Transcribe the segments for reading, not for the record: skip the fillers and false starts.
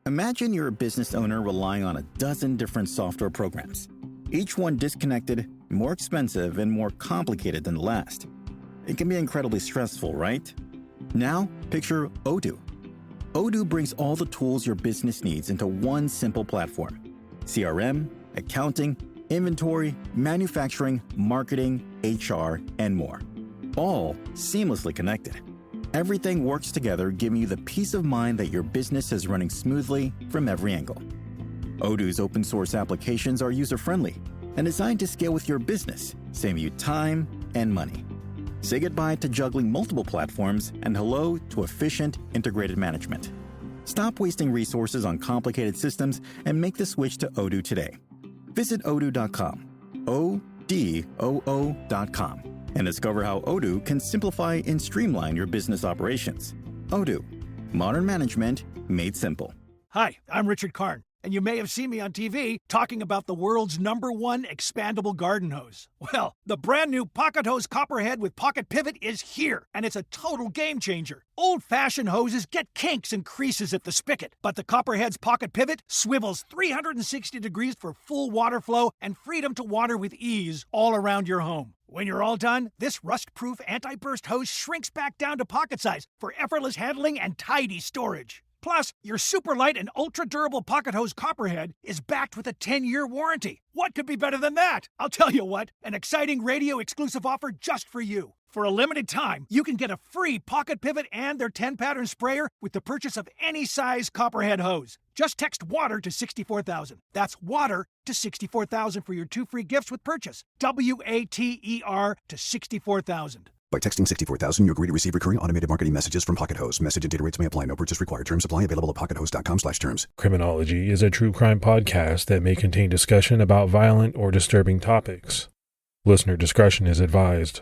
Imagine you're a business owner relying on a dozen different software programs, each one disconnected, more expensive, and more complicated than the last. It can be incredibly stressful, right? Now, picture Odoo. Odoo brings all the tools your business needs into one simple platform. CRM, accounting, inventory, manufacturing, marketing, HR, and more. All seamlessly connected. Everything works together, giving you the peace of mind that your business is running smoothly from every angle. Odoo's open source applications are user-friendly and designed to scale with your business, saving you time and money. Say goodbye to juggling multiple platforms and hello to efficient, integrated management. Stop wasting resources on complicated systems and make the switch to Odoo today. Visit odoo.com, ODOO.com, and discover how Odoo can simplify and streamline your business operations. Odoo, modern management made simple. Hi, I'm Richard Karn, and you may have seen me on TV talking about the world's #1 expandable garden hose. Well, the brand new Pocket Hose Copperhead with Pocket Pivot is here, and it's a total game changer. Old-fashioned hoses get kinks and creases at the spigot, but the Copperhead's Pocket Pivot swivels 360 degrees for full water flow and freedom to water with ease all around your home. When you're all done, this rust-proof anti-burst hose shrinks back down to pocket size for effortless handling and tidy storage. Plus, your super light and ultra-durable Pocket Hose Copperhead is backed with a 10-year warranty. What could be better than that? I'll tell you what, an exciting radio-exclusive offer just for you. For a limited time, you can get a free Pocket Pivot and their 10-pattern sprayer with the purchase of any size Copperhead hose. Just text WATER to 64,000. That's WATER to 64,000 for your 2 free gifts with purchase. WATER to 64,000. By texting 64,000, you agree to receive recurring automated marketing messages from Pocket Hose. Message and data rates may apply. No purchase required. Terms apply. Available at pockethose.com/terms. Criminology is a true crime podcast that may contain discussion about violent or disturbing topics. Listener discretion is advised.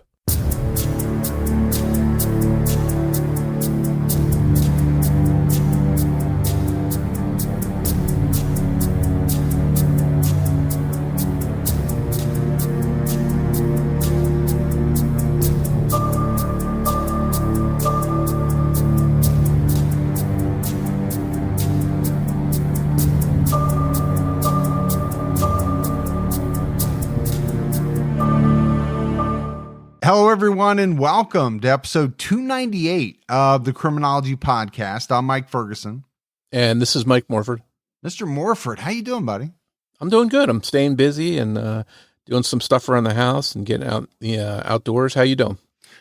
Hello, everyone, and welcome to episode 298 of the Criminology podcast. I'm Mike Ferguson. And this is Mike Morford. Mr. Morford, how you doing, buddy? I'm doing good. I'm staying busy and doing some stuff around the house and getting out the outdoors. How you doing?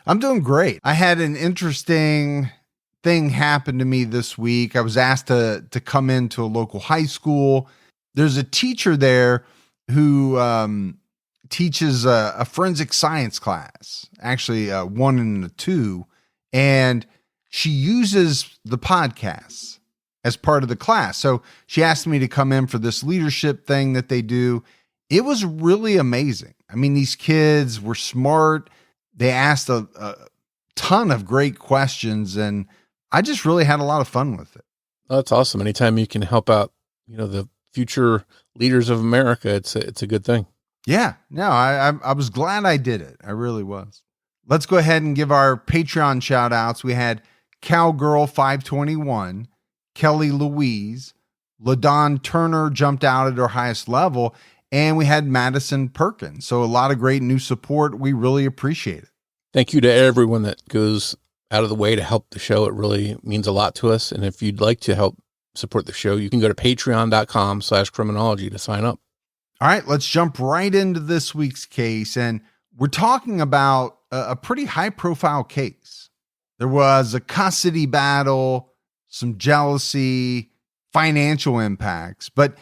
I'm doing great. I had an interesting thing happen to me this week. I was asked to come into a local high school. There's a teacher there who teaches a forensic science class, actually 1 and 2, and she uses the podcasts as part of the class. So she asked me to come in for this leadership thing that they do. It was really amazing. I mean, these kids were smart. They asked a ton of great questions, and I just really had a lot of fun with it. Oh, that's awesome. Anytime you can help out, the future leaders of America, it's a good thing. Yeah, no, I was glad I did it. I really was. Let's go ahead and give our Patreon shout outs. We had Cowgirl 521, Kelly Louise, LaDon Turner jumped out at her highest level, and we had Madison Perkins. So a lot of great new support. We really appreciate it. Thank you to everyone that goes out of the way to help the show. It really means a lot to us. And if you'd like to help support the show, you can go to patreon.com/criminology to sign up. All right, let's jump right into this week's case. And we're talking about a pretty high profile case. There was a custody battle, some jealousy, financial impacts, but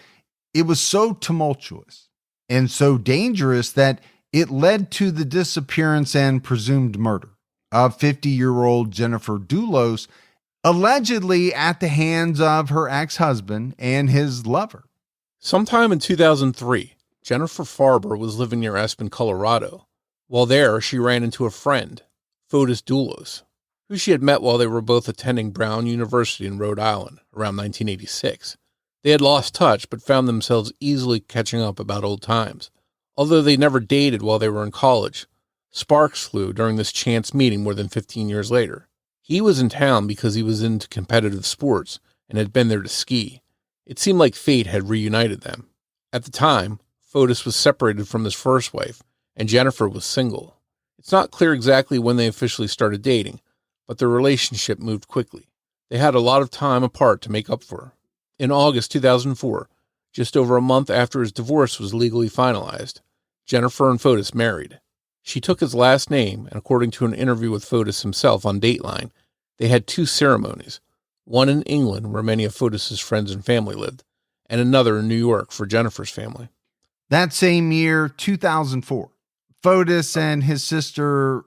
it was so tumultuous and so dangerous that it led to the disappearance and presumed murder of 50-year-old Jennifer Dulos, allegedly at the hands of her ex-husband and his lover. Sometime in 2003, Jennifer Farber was living near Aspen, Colorado. While there, she ran into a friend, Fotis Dulos, who she had met while they were both attending Brown University in Rhode Island around 1986. They had lost touch, but found themselves easily catching up about old times. Although they never dated while they were in college, sparks flew during this chance meeting more than 15 years later. He was in town because he was into competitive sports and had been there to ski. It seemed like fate had reunited them. At the time, Fotis was separated from his first wife, and Jennifer was single. It's not clear exactly when they officially started dating, but their relationship moved quickly. They had a lot of time apart to make up for. In August 2004, just over a month after his divorce was legally finalized, Jennifer and Fotis married. She took his last name, and according to an interview with Fotis himself on Dateline, they had 2 ceremonies, one in England where many of Fotis's friends and family lived, and another in New York for Jennifer's family. That same year, 2004, Fotis and his sister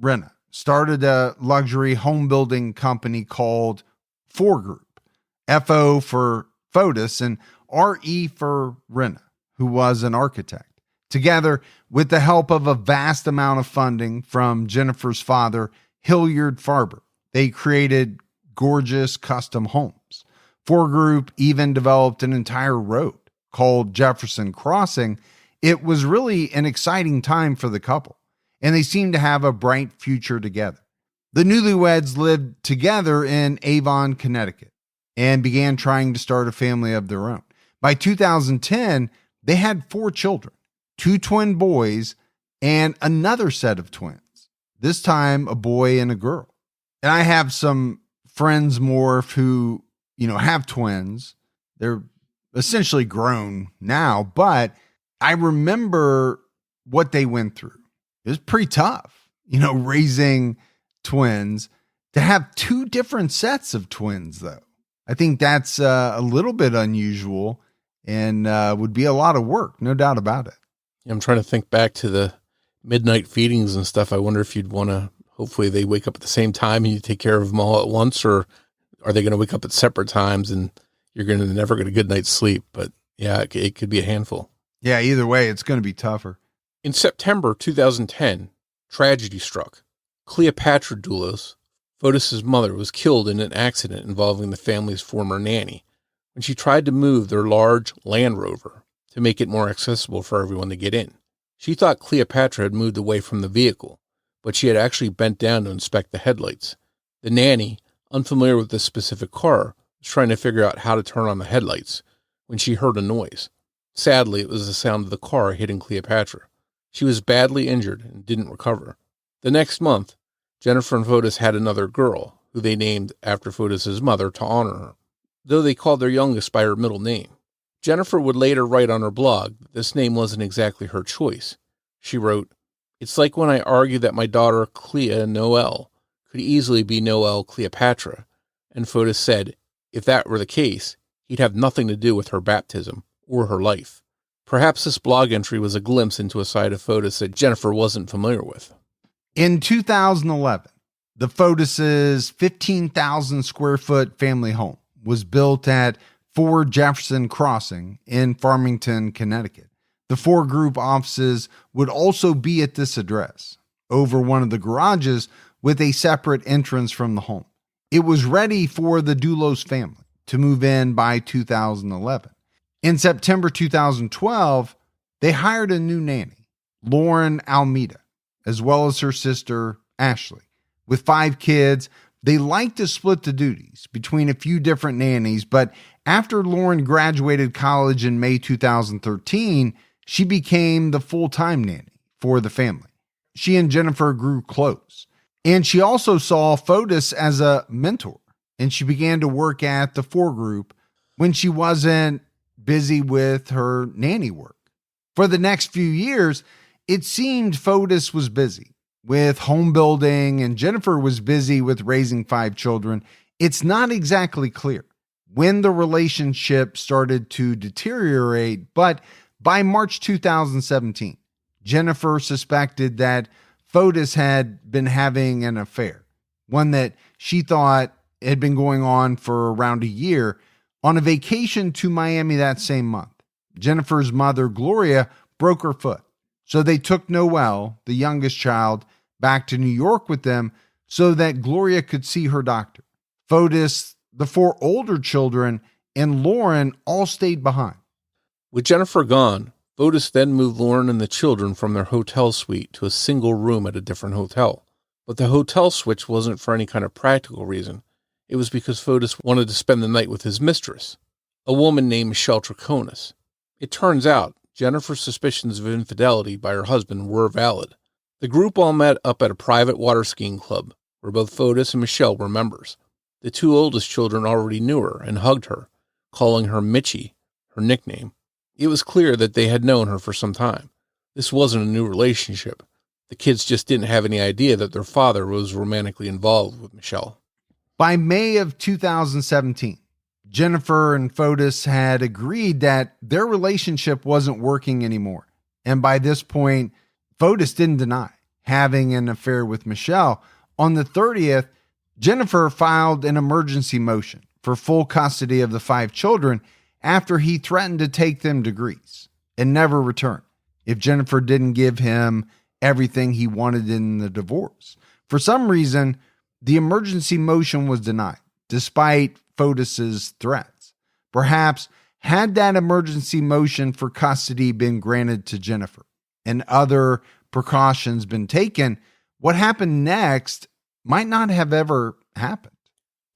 Rena started a luxury home building company called Four Group, F-O for Fotis and R-E for Rena, who was an architect. Together, with the help of a vast amount of funding from Jennifer's father, Hilliard Farber, they created gorgeous custom homes. Four Group even developed an entire road called Jefferson Crossing. It was really an exciting time for the couple, and they seemed to have a bright future together. The newlyweds lived together in Avon, Connecticut, and began trying to start a family of their own. By 2010, they had 4 children, 2 twin boys and another set of twins, this time a boy and a girl. And I have some friends, Morf, who, have twins. They're essentially grown now, but I remember what they went through. It was pretty tough, raising twins. To have 2 different sets of twins, though, I think that's a little bit unusual and would be a lot of work, no doubt about it. I'm trying to think back to the midnight feedings and stuff. I wonder if you'd want to, hopefully they wake up at the same time and you take care of them all at once, or are they going to wake up at separate times and you're going to never get a good night's sleep? But yeah, it could be a handful. Yeah, either way, it's going to be tougher. In September 2010, tragedy struck. Cleopatra Dulos, Fotis' mother, was killed in an accident involving the family's former nanny when she tried to move their large Land Rover to make it more accessible for everyone to get in. She thought Cleopatra had moved away from the vehicle, but she had actually bent down to inspect the headlights. The nanny, unfamiliar with this specific car, was trying to figure out how to turn on the headlights when she heard a noise. Sadly, it was the sound of the car hitting Cleopatra. She was badly injured and didn't recover. The next month, Jennifer and Fotis had another girl, who they named after Fotis' mother to honor her, though they called their youngest by her middle name. Jennifer would later write on her blog that this name wasn't exactly her choice. She wrote, "It's like when I argued that my daughter Clea Noel could easily be Noel Cleopatra, and Fotis said, if that were the case, he'd have nothing to do with her baptism or her life." Perhaps this blog entry was a glimpse into a side of Fotis that Jennifer wasn't familiar with. In 2011, the Fotis' 15,000 square foot family home was built at 4 Jefferson Crossing in Farmington, Connecticut. The Four Group offices would also be at this address, over one of the garages with a separate entrance from the home. It was ready for the Dulos family to move in by 2011. In September 2012, they hired a new nanny, Lauren Almeida, as well as her sister, Ashley. With 5 kids, they liked to split the duties between a few different nannies, but after Lauren graduated college in May 2013, she became the full-time nanny for the family. She and Jennifer grew close, and she also saw Fotis as a mentor, and she began to work at the Four Group when she wasn't busy with her nanny work. For the next few years, it seemed Fotis was busy with home building and Jennifer was busy with raising 5 children. It's not exactly clear when the relationship started to deteriorate, but by March 2017, Jennifer suspected that Fotis had been having an affair, one that she thought had been going on for around a year. On a vacation to Miami that same month, Jennifer's mother, Gloria, broke her foot. So they took Noel, the youngest child, back to New York with them so that Gloria could see her doctor. Fotis, the 4 older children, and Lauren all stayed behind. With Jennifer gone, Fotis then moved Lauren and the children from their hotel suite to a single room at a different hotel. But the hotel switch wasn't for any kind of practical reason. It was because Fotis wanted to spend the night with his mistress, a woman named Michelle Troconis. It turns out Jennifer's suspicions of infidelity by her husband were valid. The group all met up at a private water skiing club where both Fotis and Michelle were members. The two oldest children already knew her and hugged her, calling her Mitchie, her nickname. It was clear that they had known her for some time. This wasn't a new relationship. The kids just didn't have any idea that their father was romantically involved with Michelle. By May of 2017, Jennifer and Fotis had agreed that their relationship wasn't working anymore. And by this point, Fotis didn't deny having an affair with Michelle. On the 30th, Jennifer filed an emergency motion for full custody of the 5 children after he threatened to take them to Greece and never return if Jennifer didn't give him everything he wanted in the divorce. For some reason, the emergency motion was denied, despite Fotis's threats. Perhaps had that emergency motion for custody been granted to Jennifer and other precautions been taken, what happened next might not have ever happened.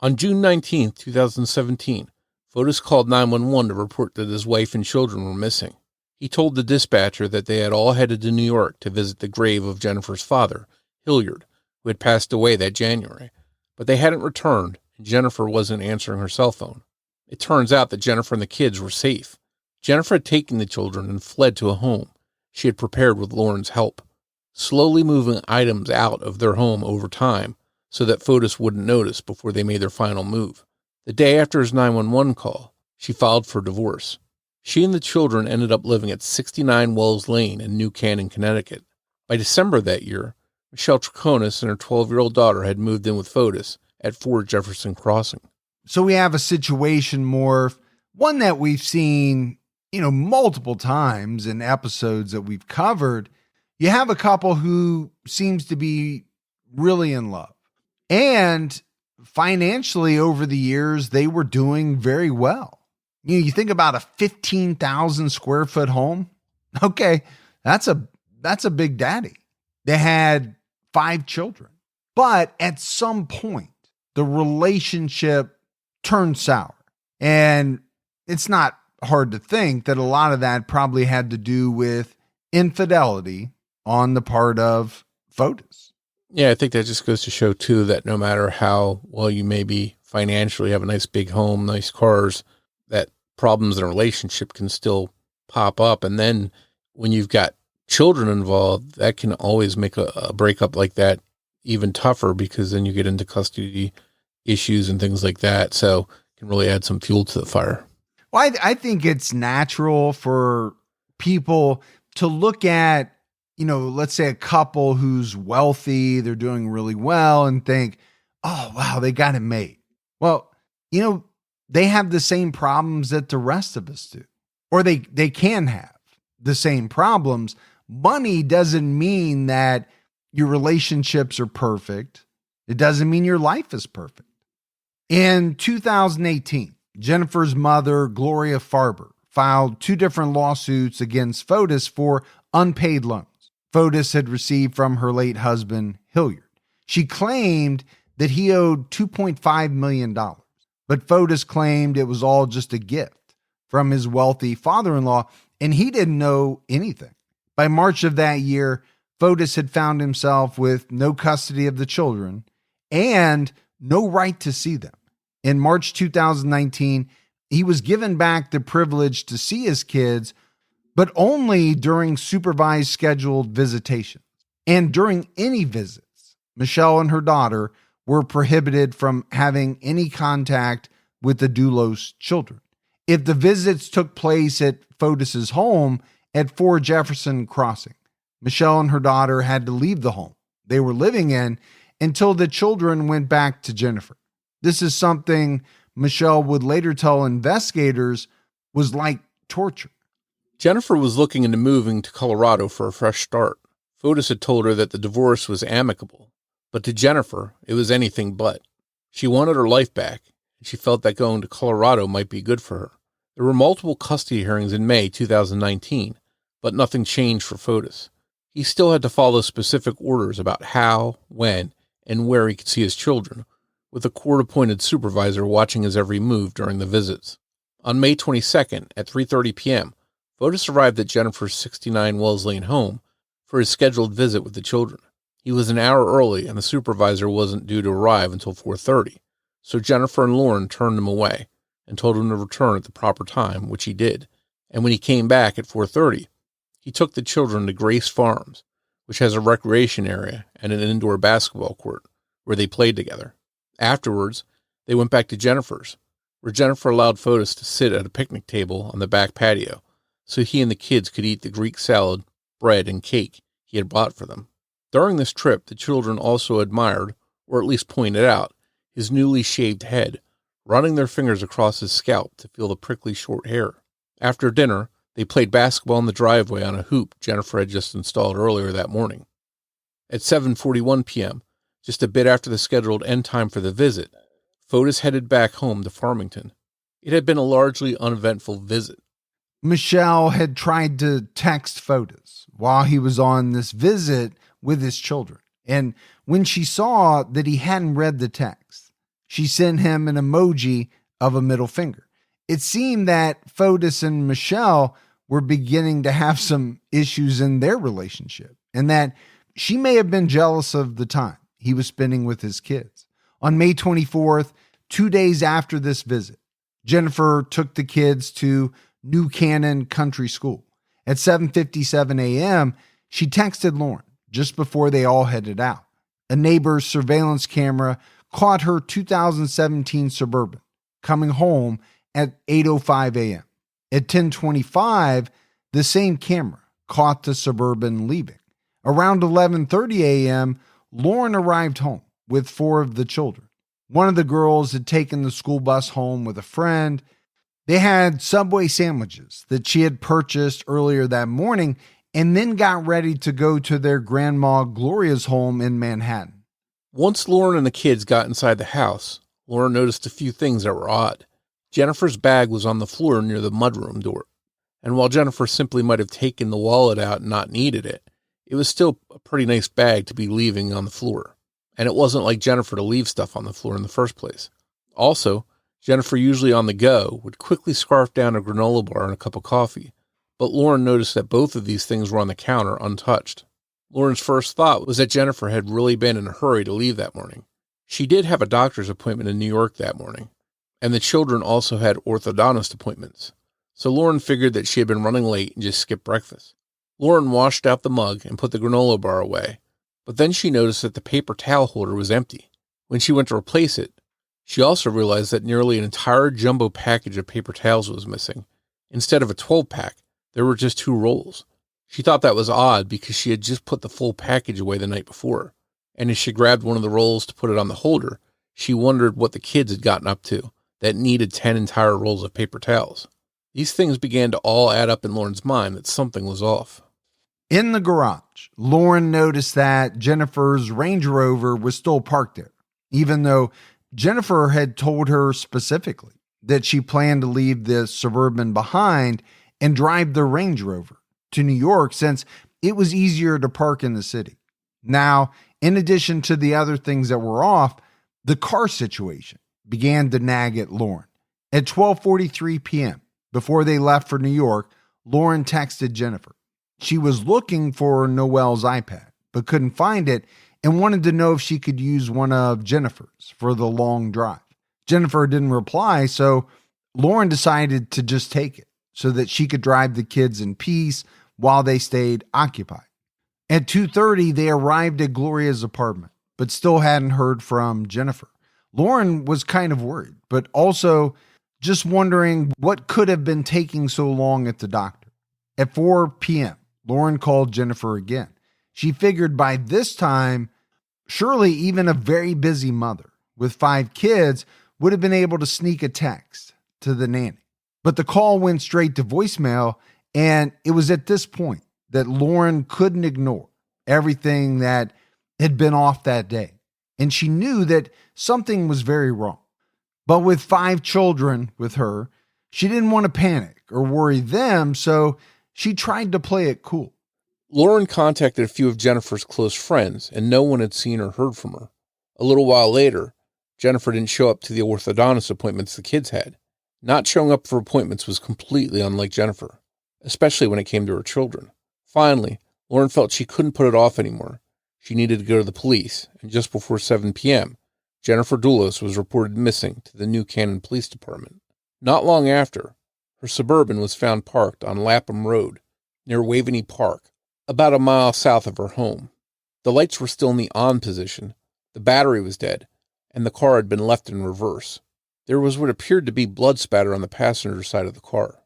On June 19, 2017, Fotis called 911 to report that his wife and children were missing. He told the dispatcher that they had all headed to New York to visit the grave of Jennifer's father, Hilliard, who had passed away that January, but they hadn't returned, and Jennifer wasn't answering her cell phone. It turns out that Jennifer and the kids were safe. Jennifer had taken the children and fled to a home she had prepared with Lauren's help, slowly moving items out of their home over time so that Fotis wouldn't notice before they made their final move. The day after his 911 call, she filed for divorce. She and the children ended up living at 69 Wells Lane in New Canaan, Connecticut. By December that year, Michelle Troconis and her 12-year-old daughter had moved in with Fotis at 4 Jefferson Crossing. So we have a situation, Morf, one that we've seen, multiple times in episodes that we've covered. You have a couple who seems to be really in love. And financially over the years, they were doing very well. You think about a 15,000 square foot home. Okay, that's a big daddy. They had 5 children. But at some point, the relationship turned sour. And it's not hard to think that a lot of that probably had to do with infidelity on the part of Fotis. Yeah, I think that just goes to show, too, that no matter how well you maybe financially have a nice big home, nice cars, that problems in a relationship can still pop up. And then when you've got children involved, that can always make a breakup like that even tougher, because then you get into custody issues and things like that. So it can really add some fuel to the fire. Well, I think it's natural for people to look at, let's say a couple who's wealthy, they're doing really well, and think, oh, wow, they got it made. Well, they have the same problems that the rest of us do, or they can have the same problems. Money doesn't mean that your relationships are perfect. It doesn't mean your life is perfect. In 2018, Jennifer's mother, Gloria Farber, filed 2 different lawsuits against Fotis for unpaid loans Fotis had received from her late husband, Hilliard. She claimed that he owed $2.5 million, but Fotis claimed it was all just a gift from his wealthy father-in-law, and he didn't know anything. By March of that year, Fotis had found himself with no custody of the children and no right to see them. In March 2019, he was given back the privilege to see his kids, but only during supervised scheduled visitations. And during any visits, Michelle and her daughter were prohibited from having any contact with the Dulos children. If the visits took place at Fotis's home at 4 Jefferson Crossing, Michelle and her daughter had to leave the home they were living in until the children went back to Jennifer. This is something Michelle would later tell investigators was like torture. Jennifer was looking into moving to Colorado for a fresh start. Fotis had told her that the divorce was amicable, but to Jennifer, it was anything but. She wanted her life back, and she felt that going to Colorado might be good for her. There were multiple custody hearings in May 2019, but nothing changed for Fotis. He still had to follow specific orders about how, when, and where he could see his children, with a court-appointed supervisor watching his every move during the visits. On May 22nd at 3:30 p.m., Fotis arrived at Jennifer's 69 Wells Lane home for his scheduled visit with the children. He was an hour early, and the supervisor wasn't due to arrive until 4:30, so Jennifer and Lauren turned him away and told him to return at the proper time, which he did. And when he came back at 4:30, he took the children to Grace Farms, which has a recreation area and an indoor basketball court where they played together. Afterwards, they went back to Jennifer's, where Jennifer allowed Fotis to sit at a picnic table on the back patio so he and the kids could eat the Greek salad, bread, and cake he had bought for them. During this trip, the children also admired, or at least pointed out, his newly shaved head, running their fingers across his scalp to feel the prickly short hair. After dinner, they played basketball in the driveway on a hoop Jennifer had just installed earlier that morning. At 7:41 p.m., just a bit after the scheduled end time for the visit, Fotis headed back home to Farmington. It had been a largely uneventful visit. Michelle had tried to text Fotis while he was on this visit with his children. And when she saw that he hadn't read the text, she sent him an emoji of a middle finger. It seemed that Fotis and Michelle were beginning to have some issues in their relationship, and that she may have been jealous of the time he was spending with his kids. On May 24th, 2 days after this visit, Jennifer took the kids to New Canaan Country School. At 7:57 a.m., she texted Lauren just before they all headed out. A neighbor's surveillance camera caught her 2017 Suburban coming home at 8:05 a.m. At 10:25, the same camera caught the Suburban leaving. Around 11:30 a.m., Lauren arrived home with 4 of the children. One of the girls had taken the school bus home with a friend. They had Subway sandwiches that she had purchased earlier that morning and then got ready to go to their grandma Gloria's home in Manhattan. Once Lauren and the kids got inside the house, Lauren noticed a few things that were odd. Jennifer's bag was on the floor near the mudroom door, and while Jennifer simply might have taken the wallet out and not needed it, it was still a pretty nice bag to be leaving on the floor, and it wasn't like Jennifer to leave stuff on the floor in the first place. Also, Jennifer, usually on the go, would quickly scarf down a granola bar and a cup of coffee, but Lauren noticed that both of these things were on the counter untouched. Lauren's first thought was that Jennifer had really been in a hurry to leave that morning. She did have a doctor's appointment in New York that morning, and the children also had orthodontist appointments, so Lauren figured that she had been running late and just skipped breakfast. Lauren washed out the mug and put the granola bar away, but then she noticed that the paper towel holder was empty. When she went to replace it, she also realized that nearly an entire jumbo package of paper towels was missing. Instead of a 12-pack, there were just 2 rolls. She thought that was odd because she had just put the full package away the night before, and as she grabbed one of the rolls to put it on the holder, she wondered what the kids had gotten up to that needed 10 entire rolls of paper towels. These things began to all add up in Lauren's mind that something was off. In the garage, Lauren noticed that Jennifer's Range Rover was still parked there, even though Jennifer had told her specifically that she planned to leave the Suburban behind and drive the Range Rover to New York since it was easier to park in the city. Now, in addition to the other things that were off, the car situation began to nag at Lauren. At 12:43 p.m., before they left for New York, Lauren texted Jennifer. She was looking for Noelle's iPad, but couldn't find it and wanted to know if she could use one of Jennifer's for the long drive. Jennifer didn't reply, so Lauren decided to just take it so that she could drive the kids in peace while they stayed occupied. At 2:30, they arrived at Gloria's apartment, but still hadn't heard from Jennifer. Lauren was kind of worried, but also just wondering what could have been taking so long at the doctor. At 4 p.m., Lauren called Jennifer again. She figured by this time, surely even a very busy mother with 5 kids would have been able to sneak a text to the nanny. But the call went straight to voicemail, and it was at this point that Lauren couldn't ignore everything that had been off that day. And she knew that something was very wrong. But with 5 children with her, she didn't want to panic or worry them, so she tried to play it cool. Lauren contacted a few of Jennifer's close friends, and no one had seen or heard from her. A little while later, Jennifer didn't show up to the orthodontist appointments the kids had. Not showing up for appointments was completely unlike Jennifer, especially when it came to her children. Finally, Lauren felt she couldn't put it off anymore. She needed to go to the police, and just before 7 p.m., Jennifer Dulos was reported missing to the New Canaan Police Department. Not long after, her Suburban was found parked on Lapham Road, near Waveney Park, about a mile south of her home. The lights were still in the on position, the battery was dead, and the car had been left in reverse. There was what appeared to be blood spatter on the passenger side of the car.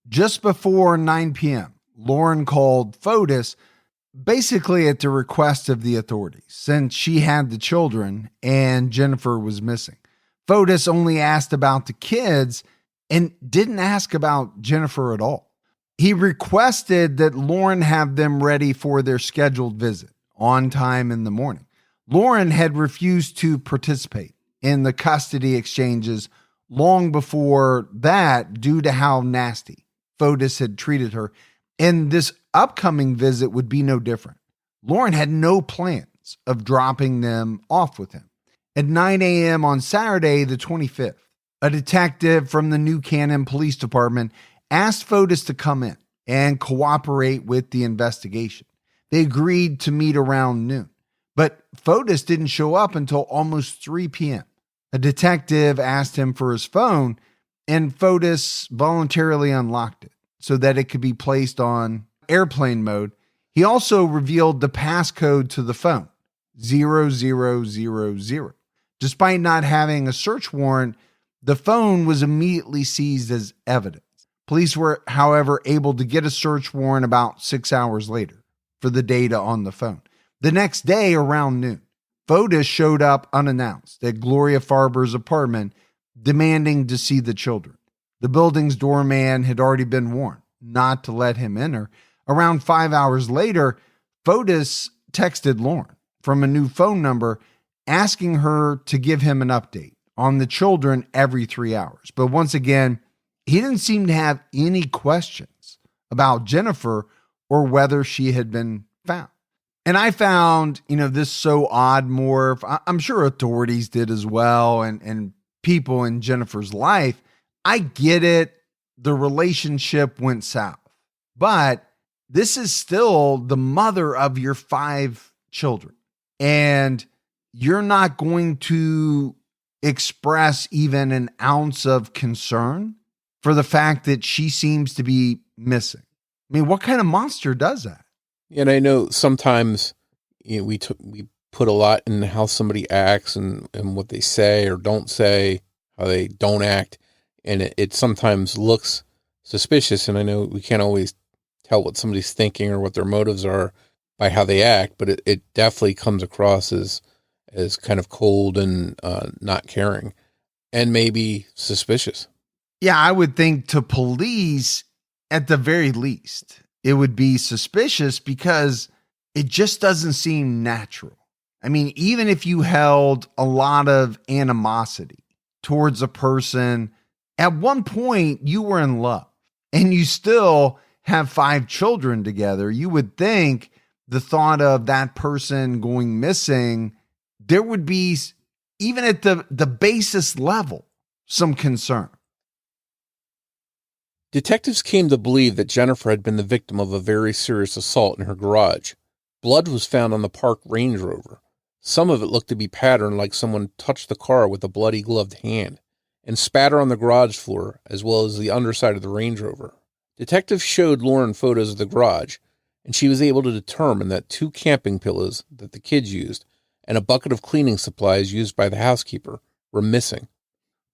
Just before 9 p.m., Lauren called Fotis, basically at the request of the authorities, since she had the children and Jennifer was missing. Fotis only asked about the kids and didn't ask about Jennifer at all. He requested that Lauren have them ready for their scheduled visit on time in the morning. Lauren had refused to participate in the custody exchanges long before that due to how nasty Fotis had treated her, and this upcoming visit would be no different. Lauren had no plans of dropping them off with him. At 9 a.m. on Saturday, the 25th, a detective from the New Canaan Police Department asked Fotis to come in and cooperate with the investigation. They agreed to meet around noon, but Fotis didn't show up until almost 3 p.m. A detective asked him for his phone, and Fotis voluntarily unlocked it so that it could be placed on airplane mode. He also revealed the passcode to the phone, 0000. Despite not having a search warrant, the phone was immediately seized as evidence. Police were, however, able to get a search warrant about 6 hours later for the data on the phone. The next day, around noon, Fotis showed up unannounced at Gloria Farber's apartment, demanding to see the children. The building's doorman had already been warned not to let him enter. Around 5 hours later, Fotis texted Lauren from a new phone number asking her to give him an update on the children every 3 hours. But once again, he didn't seem to have any questions about Jennifer or whether she had been found. And I found, this so odd, Morf. I'm sure authorities did as well, and people in Jennifer's life. I get it. The relationship went south. But this is still the mother of your 5 children. And you're not going to express even an ounce of concern for the fact that she seems to be missing. I mean, what kind of monster does that? And I know sometimes we put a lot in how somebody acts and what they say or don't say, how they don't act. And it sometimes looks suspicious. And I know we can't always tell what somebody's thinking or what their motives are by how they act, but it definitely comes across as kind of cold and not caring and maybe suspicious. Yeah, I would think to police, at the very least, it would be suspicious because it just doesn't seem natural. I mean, even if you held a lot of animosity towards a person, at one point you were in love and you still have 5 children together, you would think the thought of that person going missing, there would be, even at the basis level, some concern. Detectives came to believe that Jennifer had been the victim of a very serious assault in her garage. Blood was found on the parked Range Rover. Some of it looked to be patterned like someone touched the car with a bloody gloved hand, and spatter on the garage floor as well as the underside of the Range Rover. Detectives showed Lauren photos of the garage, and she was able to determine that 2 camping pillows that the kids used and a bucket of cleaning supplies used by the housekeeper were missing.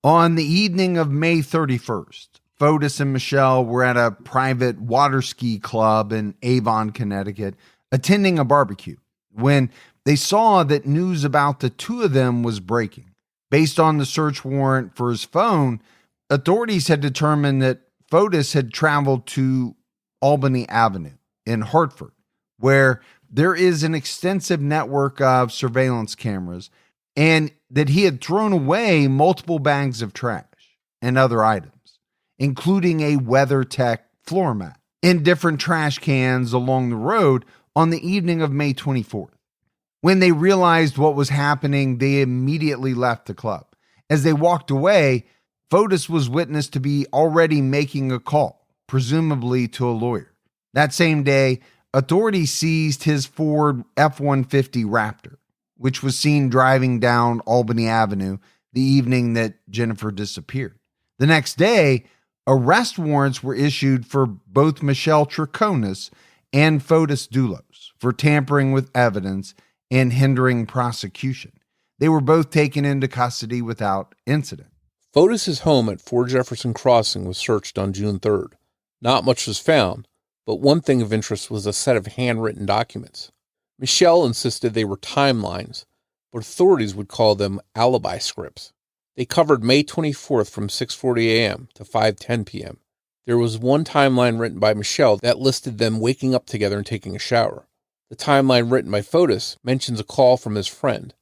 On the evening of May 31st, Fotis and Michelle were at a private water ski club in Avon, Connecticut, attending a barbecue, when they saw that news about the 2 of them was breaking. Based on the search warrant for his phone, authorities had determined that Fotis had traveled to Albany Avenue in Hartford, where there is an extensive network of surveillance cameras, and that he had thrown away multiple bags of trash and other items, including a WeatherTech floor mat, in different trash cans along the road on the evening of May 24th. When they realized what was happening, they immediately left the club. As they walked away, Fotis was witnessed to be already making a call, presumably to a lawyer. That same day, authorities seized his Ford F-150 Raptor, which was seen driving down Albany Avenue the evening that Jennifer disappeared. The next day, arrest warrants were issued for both Michelle Troconis and Fotis Dulos for tampering with evidence and hindering prosecution. They were both taken into custody without incident. Fotis' home at 4 Jefferson Crossing was searched on June 3rd. Not much was found, but one thing of interest was a set of handwritten documents. Michelle insisted they were timelines, but authorities would call them alibi scripts. They covered May 24th from 6:40 a.m. to 5:10 p.m. There was one timeline written by Michelle that listed them waking up together and taking a shower. The timeline written by Fotis mentions a call from his friend,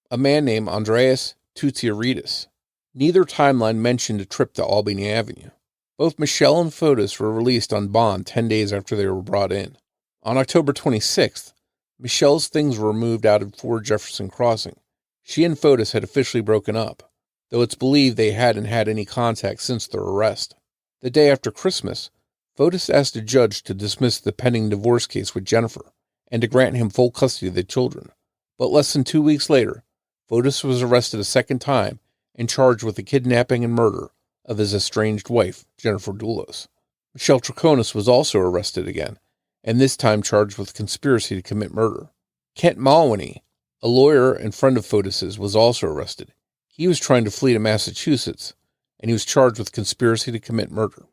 a man named Andreas Tutiaridis. Neither timeline mentioned a trip to Albany Avenue. Both Michelle and Fotis were released on bond 10 days after they were brought in. On October 26th, Michelle's things were moved out of 4 Jefferson Crossing. She and Fotis had officially broken up, though it's believed they hadn't had any contact since their arrest. The day after Christmas, Fotis asked a judge to dismiss the pending divorce case with Jennifer and to grant him full custody of the children. But less than 2 weeks later, Fotis was arrested a second time and charged with the kidnapping and murder of his estranged wife, Jennifer Dulos. Michelle Troconis was also arrested again, and this time charged with conspiracy to commit murder. Kent Malwani, a lawyer and friend of Fotis's, was also arrested. He was trying to flee to Massachusetts, and he was charged with conspiracy to commit murder.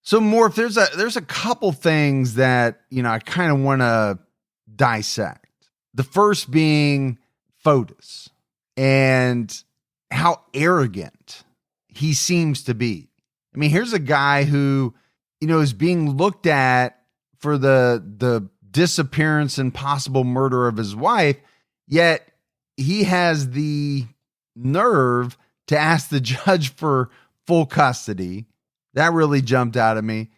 So, Morf, there's a couple things that, I kind of want to dissect. The first being Fotis and how arrogant he seems to be. I mean, here's a guy who, is being looked at for the disappearance and possible murder of his wife, yet he has the nerve to ask the judge for full custody. That really jumped out at me.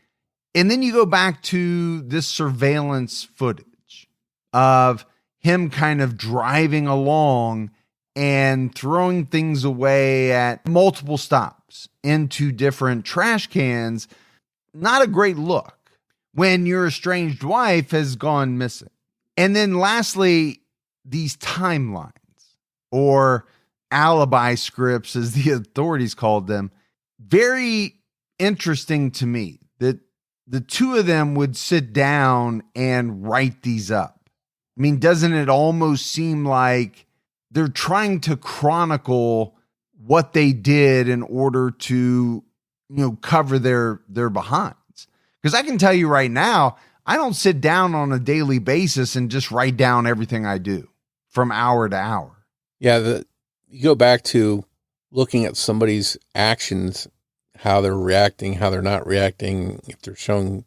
And then you go back to this surveillance footage of him kind of driving along and throwing things away at multiple stops into different trash cans. Not a great look when your estranged wife has gone missing. And then lastly, these timelines or alibi scripts, as the authorities called them, very interesting to me that the two of them would sit down and write these up. I mean, doesn't it almost seem like they're trying to chronicle what they did in order to, cover their behinds? Because I can tell you right now, I don't sit down on a daily basis and just write down everything I do from hour to hour. Yeah, you go back to looking at somebody's actions, how they're reacting, how they're not reacting, if they're showing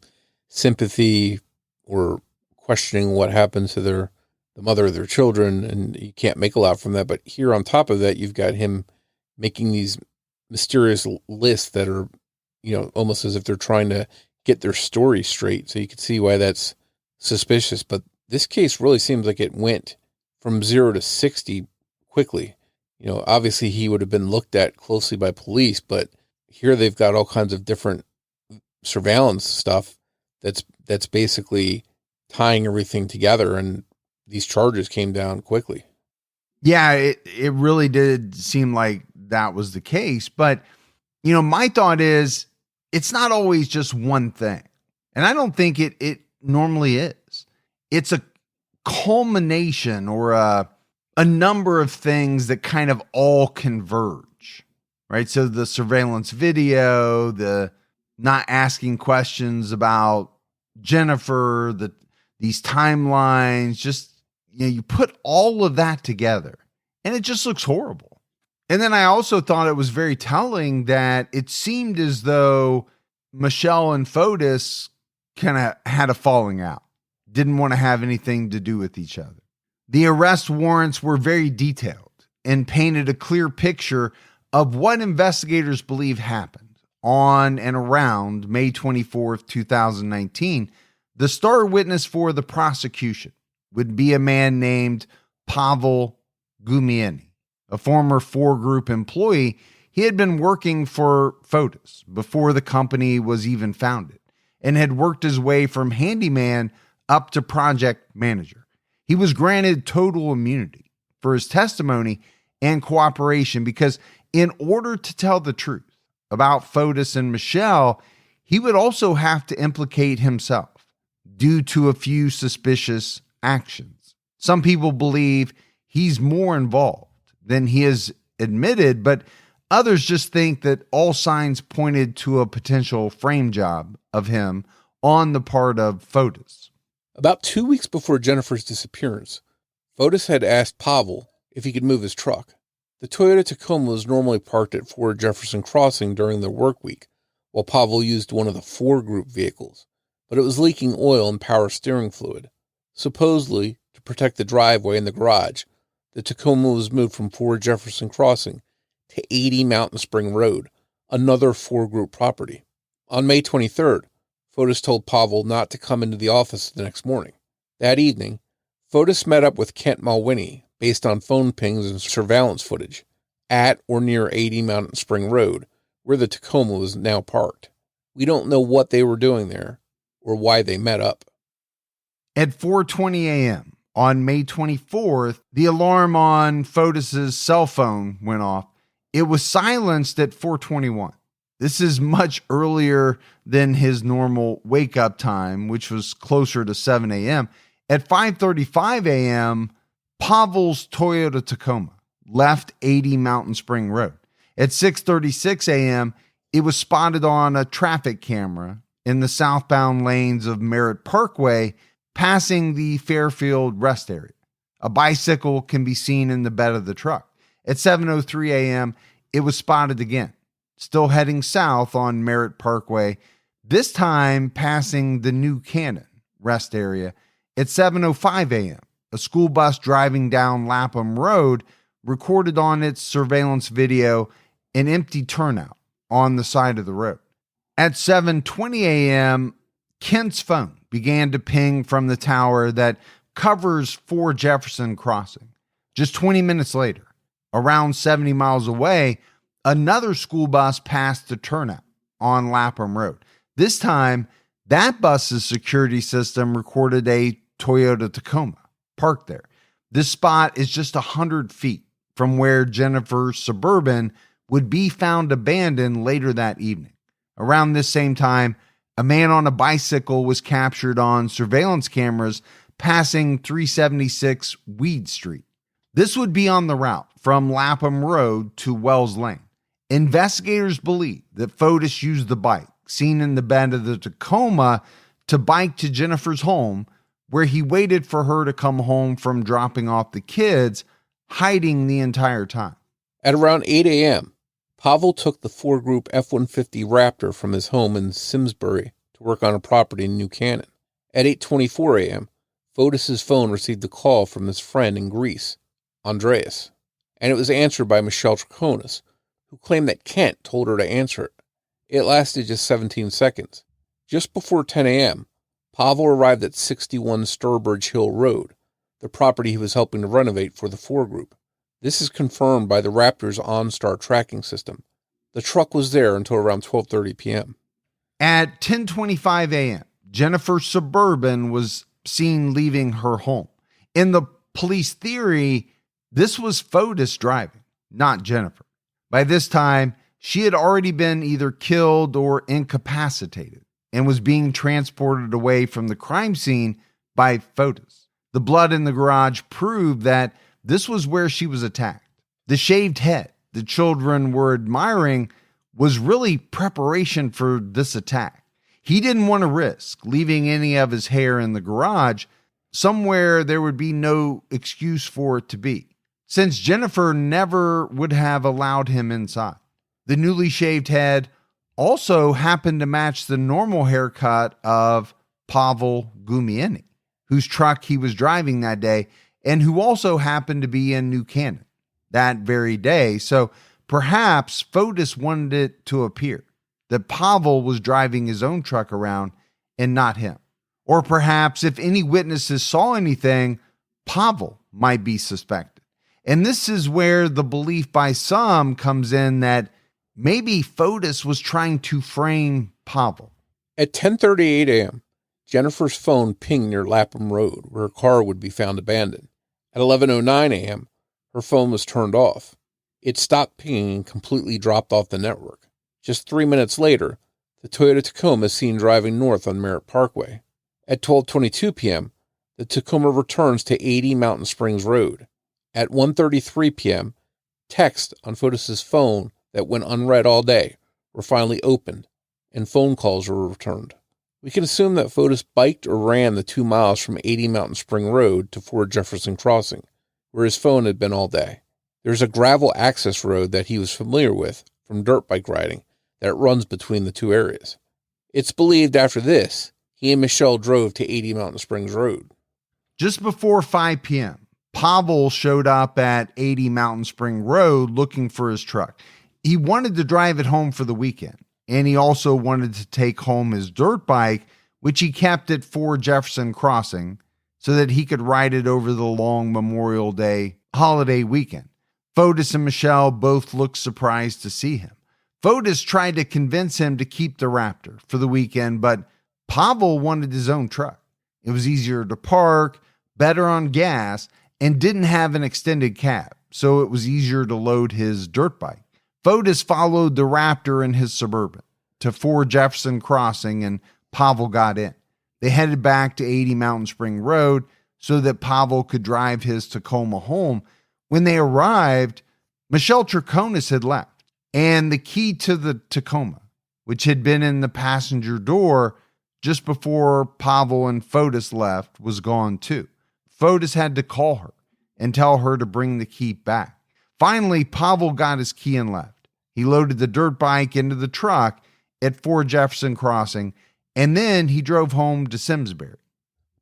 sympathy or questioning what happened to the mother of their children, and you can't make a lot from that. But here on top of that, you've got him making these mysterious lists that are, almost as if they're trying to get their story straight. So you can see why that's suspicious. But this case really seems like it went from 0 to 60 quickly. Obviously he would have been looked at closely by police, but here they've got all kinds of different surveillance stuff that's basically tying everything together, and these charges came down quickly. Yeah, it really did seem like that was the case. But, my thought is it's not always just one thing. And I don't think it normally is. It's a culmination or a number of things that kind of all converge, right? So the surveillance video, the not asking questions about Jennifer, these timelines, just, you put all of that together and it just looks horrible. And then I also thought it was very telling that it seemed as though Michelle and Fotis kind of had a falling out, didn't want to have anything to do with each other. The arrest warrants were very detailed and painted a clear picture of what investigators believe happened on and around May 24th, 2019. The star witness for the prosecution would be a man named Pavel Gumieni, a former 4 Group employee. He had been working for Fotis before the company was even founded and had worked his way from handyman up to project manager. He was granted total immunity for his testimony and cooperation because in order to tell the truth about Fotis and Michelle, he would also have to implicate himself due to a few suspicious actions. Some people believe he's more involved than he has admitted, but others just think that all signs pointed to a potential frame job of him on the part of Fotis. About 2 weeks before Jennifer's disappearance, Fotis had asked Pavel if he could move his truck. The Toyota Tacoma was normally parked at 4 Jefferson Crossing during their work week, while Pavel used one of the 4 group vehicles, but it was leaking oil and power steering fluid. Supposedly, to protect the driveway and the garage, the Tacoma was moved from 4 Jefferson Crossing to 80 Mountain Spring Road, another 4 group property. On May 23rd, Fotis told Pavel not to come into the office the next morning. That evening, Fotis met up with Kent Malwini based on phone pings and surveillance footage at or near 80 Mountain Spring Road, where the Tacoma was now parked. We don't know what they were doing there or why they met up. At 4:20 a.m. on May 24th, the alarm on Fotis's cell phone went off. It was silenced at 4:21. This is much earlier than his normal wake-up time, which was closer to 7 a.m. At 5:35 a.m., Pavel's Toyota Tacoma left 80 Mountain Spring Road. At 6:36 a.m., it was spotted on a traffic camera in the southbound lanes of Merritt Parkway, passing the Fairfield rest area. A bicycle can be seen in the bed of the truck. At 7:03 a.m., it was spotted again, still heading south on Merritt Parkway, this time passing the New Canaan rest area. At 7:05 a.m., a school bus driving down Lapham Road recorded on its surveillance video an empty turnout on the side of the road. At 7:20 a.m., Kent's phone began to ping from the tower that covers 4 Jefferson Crossing. Just 20 minutes later, around 70 miles away, another school bus passed the turnout on Lapham Road. This time, that bus's security system recorded a Toyota Tacoma parked there. This spot is just 100 feet from where Jennifer's Suburban would be found abandoned later that evening. Around this same time, a man on a bicycle was captured on surveillance cameras passing 376 Weed Street. This would be on the route from Lapham Road to Wells Lane. Investigators believe that Fotis used the bike seen in the bed of the Tacoma to bike to Jennifer's home, where he waited for her to come home from dropping off the kids, hiding the entire time. At around 8 a.m., Pavel took the 4-group F-150 Raptor from his home in Simsbury to work on a property in New Canaan. At 8:24 a.m., Fotis's phone received a call from his friend in Greece, Andreas, and it was answered by Michelle Troconis, who claimed that Kent told her to answer it. It lasted just 17 seconds. Just before 10 a.m., Pavel arrived at 61 Sturbridge Hill Road, the property he was helping to renovate for the 4-group. This is confirmed by the Raptor's OnStar tracking system. The truck was there until around 12:30 p.m. At 10:25 a.m., Jennifer's Suburban was seen leaving her home. In the police theory, this was Fotis driving, not Jennifer. By this time, she had already been either killed or incapacitated and was being transported away from the crime scene by Fotis. The blood in the garage proved that this was where she was attacked. The shaved head the children were admiring was really preparation for this attack. He didn't want to risk leaving any of his hair in the garage, somewhere there would be no excuse for it to be, since Jennifer never would have allowed him inside. The newly shaved head also happened to match the normal haircut of Pavel Gumieni, whose truck he was driving that day, and who also happened to be in New Canaan that very day. So perhaps Fotis wanted it to appear that Pavel was driving his own truck around and not him. Or perhaps if any witnesses saw anything, Pavel might be suspected. And this is where the belief by some comes in that maybe Fotis was trying to frame Pavel. At 10:38 a.m., Jennifer's phone pinged near Lapham Road, where her car would be found abandoned. At 11:09 a.m., her phone was turned off. It stopped pinging and completely dropped off the network. Just 3 minutes later, the Toyota Tacoma is seen driving north on Merritt Parkway. At 12:22 p.m., the Tacoma returns to 80 Mountain Springs Road. At 1:33 p.m., texts on Fotis' phone that went unread all day were finally opened, and phone calls were returned. We can assume that Fotis biked or ran the 2 miles from 80 Mountain Spring Road to Fort Jefferson Crossing, where his phone had been all day. There's a gravel access road that he was familiar with from dirt bike riding that runs between the two areas. It's believed after this, he and Michelle drove to 80 Mountain Springs Road. Just before 5 p.m., Pavel showed up at 80 Mountain Spring Road looking for his truck. He wanted to drive it home for the weekend, and he also wanted to take home his dirt bike, which he kept at Fort Jefferson Crossing, so that he could ride it over the long Memorial Day holiday weekend. Fotis and Michelle both looked surprised to see him. Fotis tried to convince him to keep the Raptor for the weekend, but Pavel wanted his own truck. It was easier to park, better on gas, and didn't have an extended cab, so it was easier to load his dirt bike. Fotis followed the Raptor in his Suburban to Fort Jefferson Crossing, and Pavel got in. They headed back to 80 Mountain Spring Road so that Pavel could drive his Tacoma home. When they arrived, Michelle Troconis had left, and the key to the Tacoma, which had been in the passenger door just before Pavel and Fotis left, was gone too. Fotis had to call her and tell her to bring the key back. Finally, Pavel got his key and left. He loaded the dirt bike into the truck at Fort Jefferson Crossing, and then he drove home to Simsbury.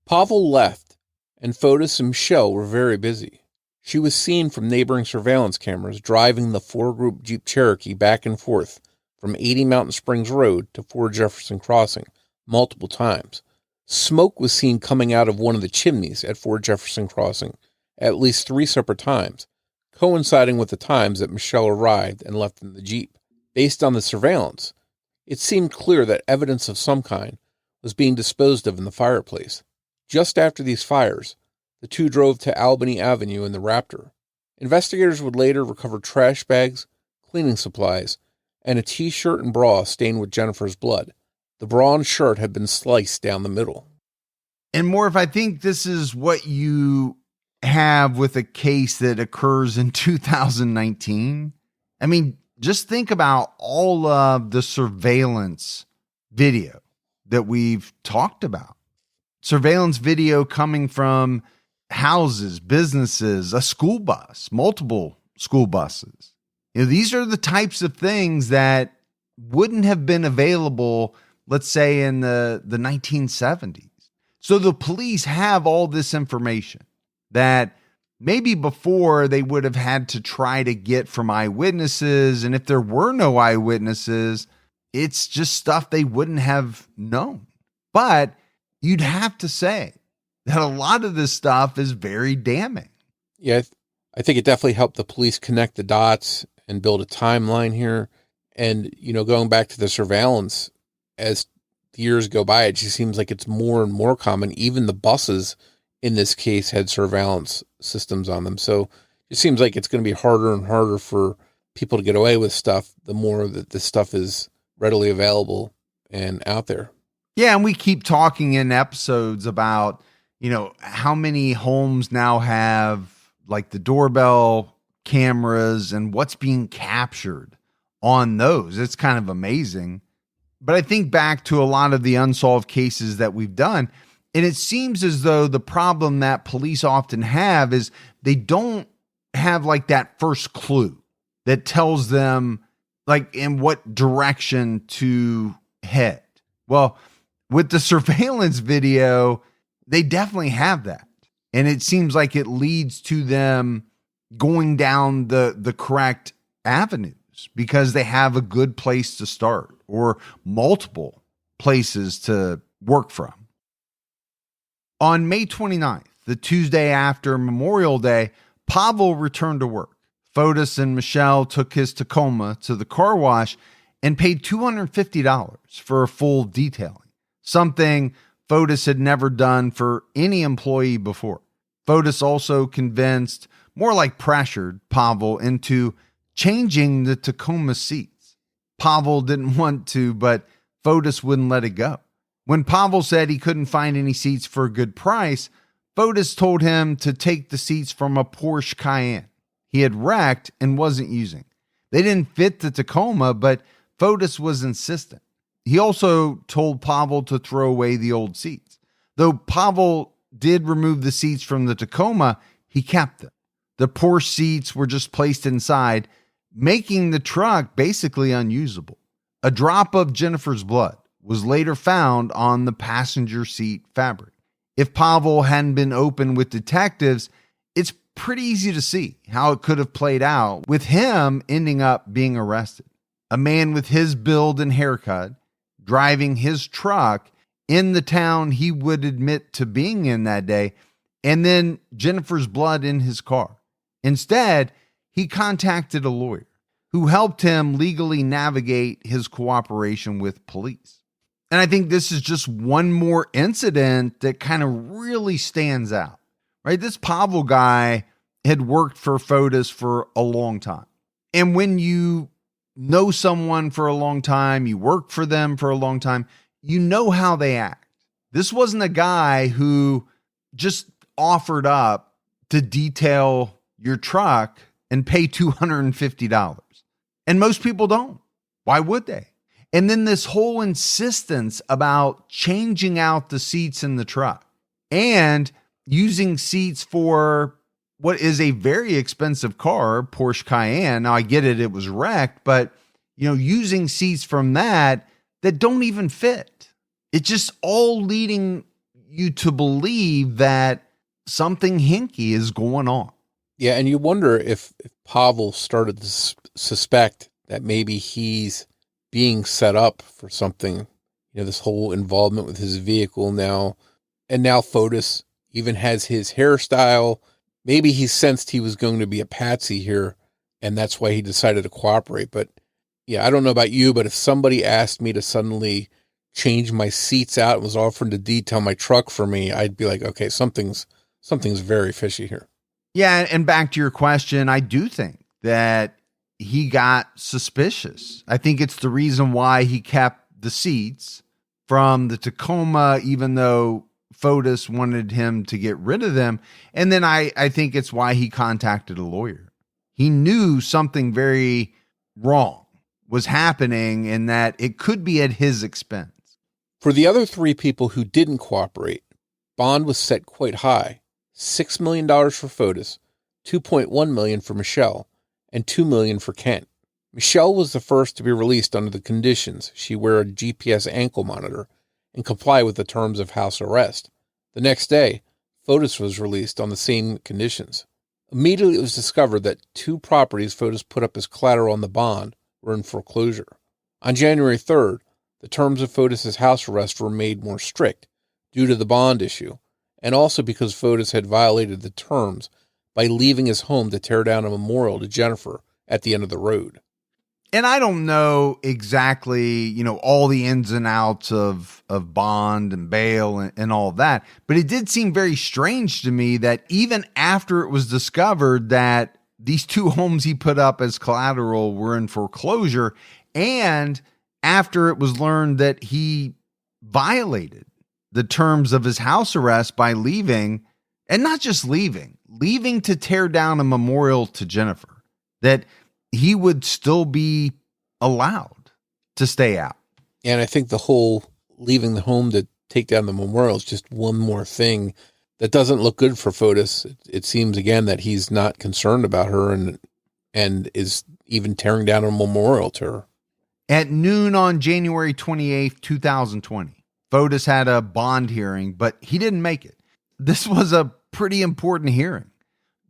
Pavel left, and Fotis and Michelle were very busy. She was seen from neighboring surveillance cameras driving the four-group Jeep Cherokee back and forth from 80 Mountain Springs Road to Fort Jefferson Crossing multiple times. Smoke was seen coming out of one of the chimneys at Fort Jefferson Crossing at least 3 separate times, coinciding with the times that Michelle arrived and left in the Jeep. Based on the surveillance, it seemed clear that evidence of some kind was being disposed of in the fireplace. Just after these fires, the two drove to Albany Avenue in the Raptor. Investigators would later recover trash bags, cleaning supplies, and a t-shirt and bra stained with Jennifer's blood. The bra and shirt had been sliced down the middle. And Morf, I think this is what you have with a case that occurs in 2019. I mean, just think about all of the surveillance video that we've talked about. Surveillance video coming from houses, businesses, a school bus, multiple school buses. You know, these are the types of things that wouldn't have been available, let's say, in the 1970s. So the police have all this information that maybe before they would have had to try to get from eyewitnesses. And if there were no eyewitnesses, it's just stuff they wouldn't have known. But you'd have to say that a lot of this stuff is very damning. Yeah, I think it definitely helped the police connect the dots and build a timeline here. And, you know, going back to the surveillance, as the years go by, it just seems like it's more and more common. Even the buses in this case had surveillance systems on them. So it seems like it's going to be harder and harder for people to get away with stuff the more that this stuff is readily available and out there. Yeah, and we keep talking in episodes about, you know, how many homes now have like the doorbell cameras and what's being captured on those. It's kind of amazing. But I think back to a lot of the unsolved cases that we've done, and it seems as though the problem that police often have is they don't have like that first clue that tells them like in what direction to head. Well, with the surveillance video, they definitely have that. And it seems like it leads to them going down the correct avenues because they have a good place to start or multiple places to work from. On May 29th, the Tuesday after Memorial Day, Pavel returned to work. Fotis and Michelle took his Tacoma to the car wash and paid $250 for a full detailing, something Fotis had never done for any employee before. Fotis also convinced, more like pressured, Pavel into changing the Tacoma seats. Pavel didn't want to, but Fotis wouldn't let it go. When Pavel said he couldn't find any seats for a good price, Fotis told him to take the seats from a Porsche Cayenne he had wrecked and wasn't using. They didn't fit the Tacoma, but Fotis was insistent. He also told Pavel to throw away the old seats. Though Pavel did remove the seats from the Tacoma, he kept them. The Porsche seats were just placed inside, making the truck basically unusable. A drop of Jennifer's blood was later found on the passenger seat fabric. If Pavel hadn't been open with detectives, it's pretty easy to see how it could have played out, with him ending up being arrested. A man with his build and haircut, driving his truck in the town he would admit to being in that day, and then Jennifer's blood in his car. Instead, he contacted a lawyer who helped him legally navigate his cooperation with police. And I think this is just one more incident that kind of really stands out, right? This Pavel guy had worked for Fotis for a long time. And when you know someone for a long time, you work for them for a long time, you know how they act. This wasn't a guy who just offered up to detail your truck and pay $250. And most people don't. Why would they? And then this whole insistence about changing out the seats in the truck and using seats for what is a very expensive car, Porsche Cayenne. Now I get it, it was wrecked, but using seats from that don't even fit. It's just all leading you to believe that something hinky is going on. Yeah, and you wonder if Pavel started to suspect that maybe he's being set up for something, this whole involvement with his vehicle now. And now Fotis even has his hairstyle. Maybe he sensed he was going to be a patsy here, and that's why he decided to cooperate. But yeah, I don't know about you, but if somebody asked me to suddenly change my seats out and was offering to detail my truck for me, I'd be like, okay, something's very fishy here. Yeah, and back to your question, I do think that he got suspicious. I think it's the reason why he kept the seats from the Tacoma, even though Fotis wanted him to get rid of them. And then I think it's why he contacted a lawyer. He knew something very wrong was happening and that it could be at his expense. For the other three people who didn't cooperate, bond was set quite high. $6 million for Fotis, $2.1 million for Michelle, and $2 million for Kent. Michelle was the first to be released under the conditions she wear a GPS ankle monitor and comply with the terms of house arrest. The next day, Fotis was released on the same conditions. Immediately it was discovered that two properties Fotis put up as collateral on the bond were in foreclosure. On January 3rd, the terms of Fotis' house arrest were made more strict due to the bond issue, and also because Fotis had violated the terms by leaving his home to tear down a memorial to Jennifer at the end of the road. And I don't know exactly, all the ins and outs of bond and bail and all that, but it did seem very strange to me that even after it was discovered that these two homes he put up as collateral were in foreclosure, and after it was learned that he violated the terms of his house arrest by leaving, and not just leaving to tear down a memorial to Jennifer, that he would still be allowed to stay out. And I think the whole leaving the home to take down the memorial is just one more thing that doesn't look good for Fotis. It seems again that he's not concerned about her and is even tearing down a memorial to her. At noon on January 28th, 2020, Fotis had a bond hearing, but he didn't make it. This was a pretty important hearing.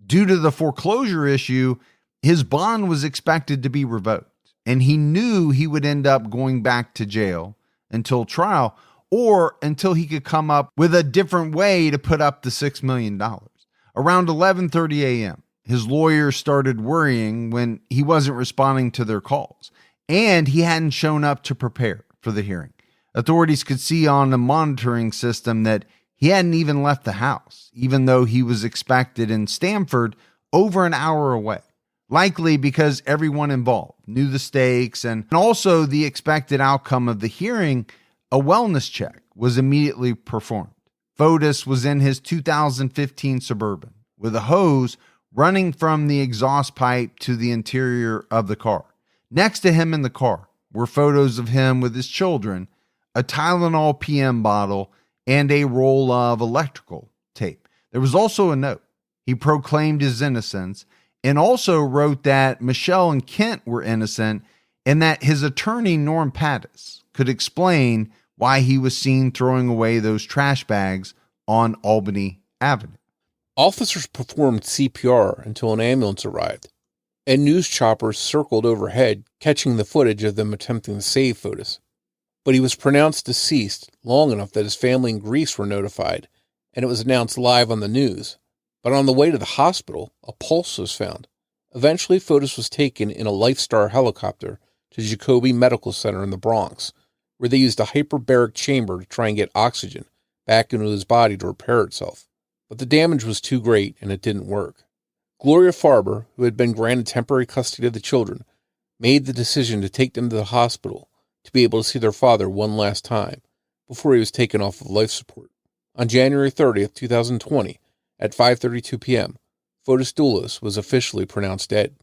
Due to the foreclosure issue, his bond was expected to be revoked, and he knew he would end up going back to jail until trial or until he could come up with a different way to put up the $6 million. Around 11:30 a.m., his lawyer started worrying when he wasn't responding to their calls, and he hadn't shown up to prepare for the hearing. Authorities could see on the monitoring system that he hadn't even left the house, even though he was expected in Stamford over an hour away, likely because everyone involved knew the stakes and also the expected outcome of the hearing. A wellness check was immediately performed. Fotis was in his 2015 Suburban with a hose running from the exhaust pipe to the interior of the car. Next to him in the car were photos of him with his children, a Tylenol PM bottle, and a roll of electrical tape. There was also a note. He proclaimed his innocence and also wrote that Michelle and Kent were innocent and that his attorney, Norm Pattis, could explain why he was seen throwing away those trash bags on Albany Avenue. Officers performed CPR until an ambulance arrived, and news choppers circled overhead, catching the footage of them attempting to save Fotis. But he was pronounced deceased long enough that his family in Greece were notified, and it was announced live on the news. But on the way to the hospital, a pulse was found. Eventually, Fotis was taken in a Lifestar helicopter to Jacobi Medical Center in the Bronx, where they used a hyperbaric chamber to try and get oxygen back into his body to repair itself. But the damage was too great, and it didn't work. Gloria Farber, who had been granted temporary custody of the children, made the decision to take them to the hospital to be able to see their father one last time before he was taken off of life support. On January 30th, 2020, at 5:32 p.m., Fotis Dulos was officially pronounced dead.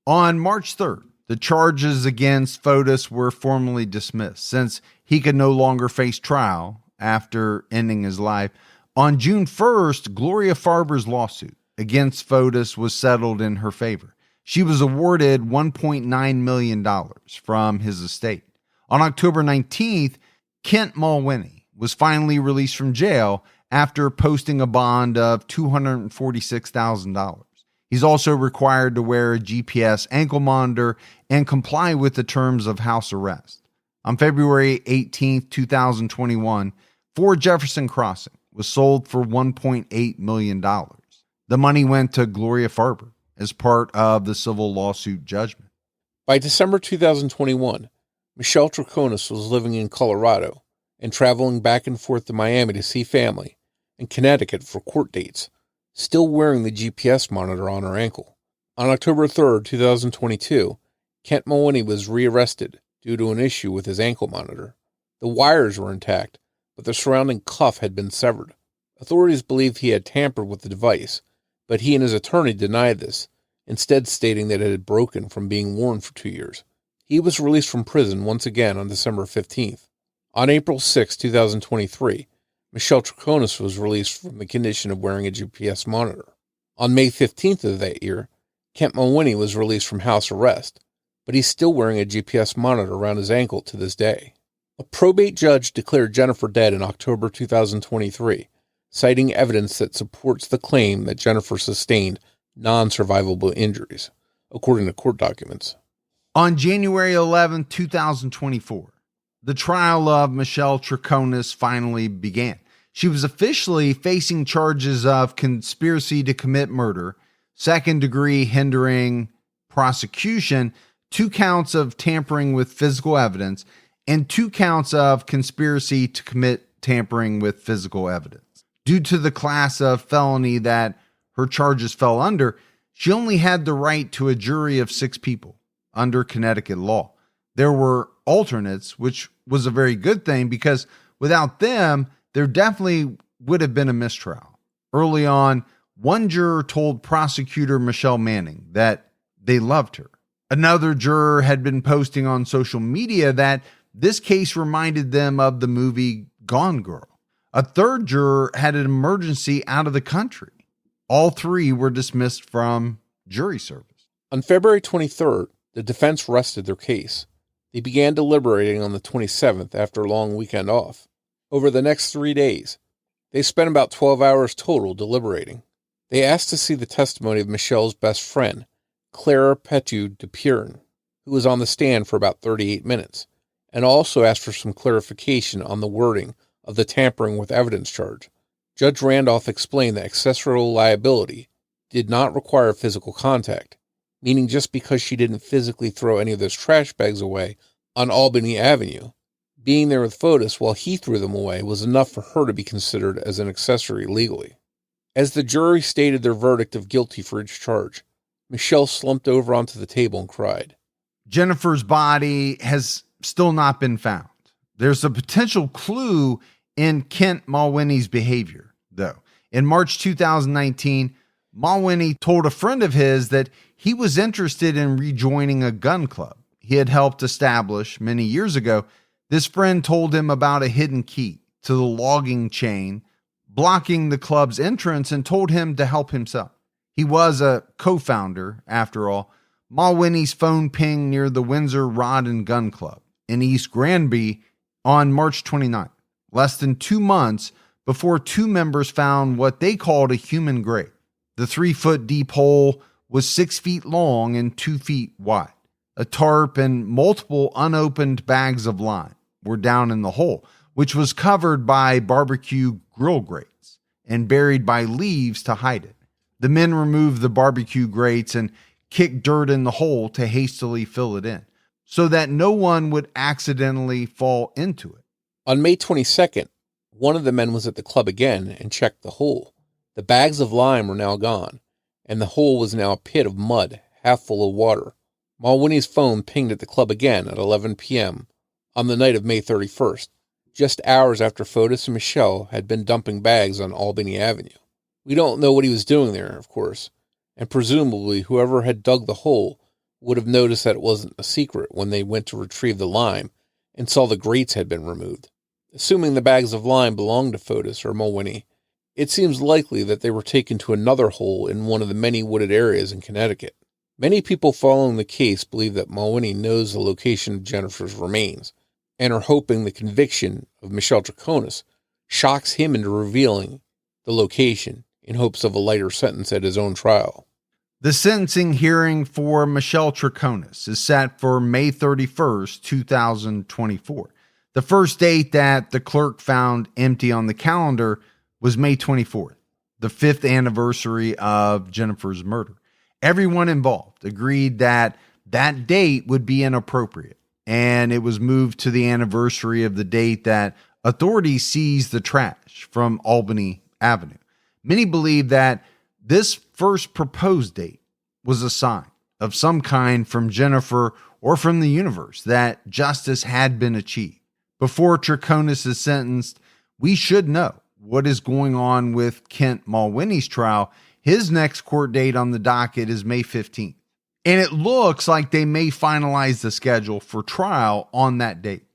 On March 3rd, the charges against Fotis were formally dismissed since he could no longer face trial after ending his life. On June 1st, Gloria Farber's lawsuit against Fotis was settled in her favor. She was awarded $1.9 million from his estate. On October 19th, Kent Mulwiney was finally released from jail after posting a bond of $246,000. He's also required to wear a GPS ankle monitor and comply with the terms of house arrest. On February 18th, 2021, Ford Jefferson Crossing was sold for $1.8 million. The money went to Gloria Farber as part of the civil lawsuit judgment. By December 2021, Michelle Troconis was living in Colorado and traveling back and forth to Miami to see family and Connecticut for court dates, still wearing the GPS monitor on her ankle. On October 3rd, 2022, Kent Mulwiney was rearrested due to an issue with his ankle monitor. The wires were intact, but the surrounding cuff had been severed. Authorities believed he had tampered with the device, but he and his attorney denied this, instead stating that it had broken from being worn for 2 years. He was released from prison once again on December 15th. On April 6, 2023, Michelle Troconis was released from the condition of wearing a GPS monitor. On May 15th of that year, Kent Mulwiney was released from house arrest, but he's still wearing a GPS monitor around his ankle to this day. A probate judge declared Jennifer dead in October 2023, citing evidence that supports the claim that Jennifer sustained non-survivable injuries, according to court documents. On January 11, 2024, the trial of Michelle Troconis finally began. She was officially facing charges of conspiracy to commit murder, second-degree hindering prosecution, 2 counts of tampering with physical evidence, and 2 counts of conspiracy to commit tampering with physical evidence. Due to the class of felony that her charges fell under, she only had the right to a jury of 6 people under Connecticut law. There were alternates, which was a very good thing because without them, there definitely would have been a mistrial. Early on, one juror told prosecutor Michelle Manning that they loved her. Another juror had been posting on social media that this case reminded them of the movie Gone Girl. A third juror had an emergency out of the country. All 3 were dismissed from jury service. On February 23rd, the defense rested their case. They began deliberating on the 27th after a long weekend off. Over the next 3 days, they spent about 12 hours total deliberating. They asked to see the testimony of Michelle's best friend, Clara Petu de Purin, who was on the stand for about 38 minutes, and also asked for some clarification on the wording of the tampering with evidence charge. Judge Randolph explained that accessorial liability did not require physical contact, meaning just because she didn't physically throw any of those trash bags away on Albany Avenue, being there with Fotis while he threw them away was enough for her to be considered as an accessory legally. As the jury stated their verdict of guilty for each charge, Michelle slumped over onto the table and cried. Jennifer's body has still not been found. There's a potential clue in Kent Mulwiney's behavior, though. In March 2019, Mulwiney told a friend of his that he was interested in rejoining a gun club he had helped establish many years ago. This friend told him about a hidden key to the logging chain blocking the club's entrance and told him to help himself. He was a co-founder, after all. Mulwiney's phone pinged near the Windsor Rod and Gun Club in East Granby on March 29th, less than 2 months before two members found what they called a human grave. The 3-foot deep hole was 6 feet long and 2 feet wide. A tarp and multiple unopened bags of lime were down in the hole, which was covered by barbecue grill grates and buried by leaves to hide it. The men removed the barbecue grates and kicked dirt in the hole to hastily fill it in, so that no one would accidentally fall into it. On May 22nd, one of the men was at the club again and checked the hole. The bags of lime were now gone, and the hole was now a pit of mud, half full of water. Mulwiney's phone pinged at the club again at 11 p.m. on the night of May 31st, just hours after Fotis and Michelle had been dumping bags on Albany Avenue. We don't know what he was doing there, of course, and presumably whoever had dug the hole would have noticed that it wasn't a secret when they went to retrieve the lime and saw the grates had been removed. Assuming the bags of lime belonged to Fotis or Mulwiney, it seems likely that they were taken to another hole in one of the many wooded areas in Connecticut. Many people following the case believe that Mulwiney knows the location of Jennifer's remains and are hoping the conviction of Michelle Troconis shocks him into revealing the location in hopes of a lighter sentence at his own trial. The sentencing hearing for Michelle Troconis is set for May 31st, 2024. The first date that the clerk found empty on the calendar was May 24th, the 5th anniversary of Jennifer's murder. Everyone involved agreed that that date would be inappropriate, and it was moved to the anniversary of the date that authorities seized the trash from Albany Avenue. Many believe that this first proposed date was a sign of some kind from Jennifer or from the universe that justice had been achieved. Before Troconis is sentenced, we should know what is going on with Kent Mulwiney's trial. His next court date on the docket is May 15th. And it looks like they may finalize the schedule for trial on that date.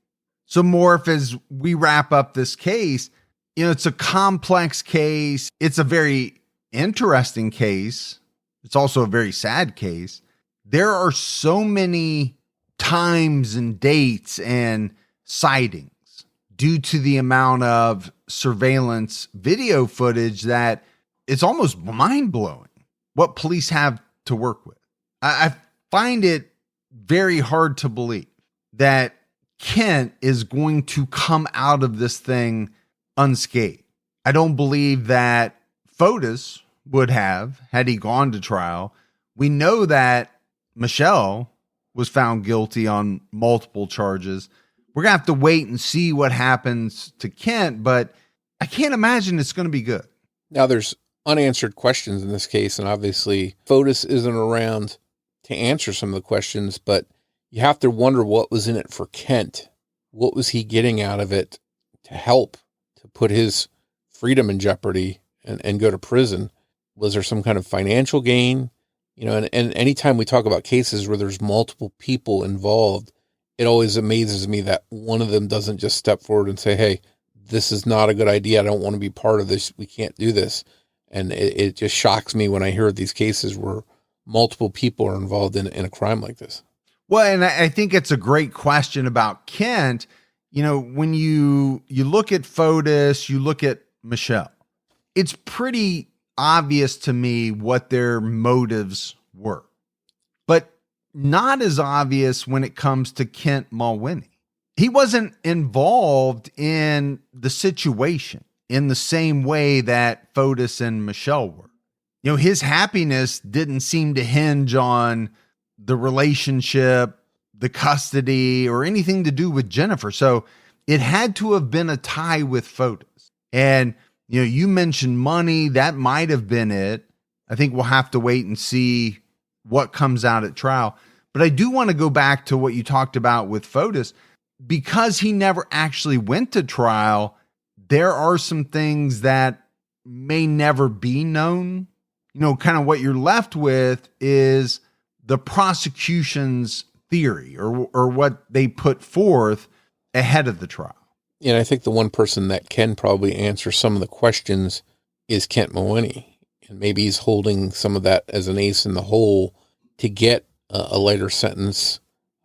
So Morf, as we wrap up this case, it's a complex case. It's a very interesting case. It's also a very sad case. There are so many times and dates and sightings due to the amount of surveillance video footage that it's almost mind-blowing what police have to work with. I find it very hard to believe that Kent is going to come out of this thing unscathed. I don't believe that Fotis would have had he gone to trial. We know that Michelle was found guilty on multiple charges. We're going to have to wait and see what happens to Kent, but I can't imagine it's going to be good. Now, there's unanswered questions in this case, and obviously Fotis isn't around to answer some of the questions, but you have to wonder what was in it for Kent. What was he getting out of it to help, to put his freedom in jeopardy and go to prison? Was there some kind of financial gain? And anytime we talk about cases where there's multiple people involved, it always amazes me that one of them doesn't just step forward and say, hey, this is not a good idea. I don't want to be part of this. We can't do this. And it just shocks me when I hear these cases where multiple people are involved in a crime like this. Well, and I think it's a great question about Kent. When you look at Fotis, you look at Michelle, it's pretty obvious to me what their motives were, but not as obvious when it comes to Kent Mulwiney. He wasn't involved in the situation in the same way that Fotis and Michelle were. his happiness didn't seem to hinge on the relationship, the custody, or anything to do with Jennifer. So it had to have been a tie with Fotis. And, you mentioned money. That might have been it. I think we'll have to wait and see what comes out at trial. But I do want to go back to what you talked about with Fotis. Because he never actually went to trial, there are some things that may never be known. Kind of what you're left with is the prosecution's theory or what they put forth ahead of the trial. And I think the one person that can probably answer some of the questions is Kent Mooney. And maybe he's holding some of that as an ace in the hole to get a lighter sentence,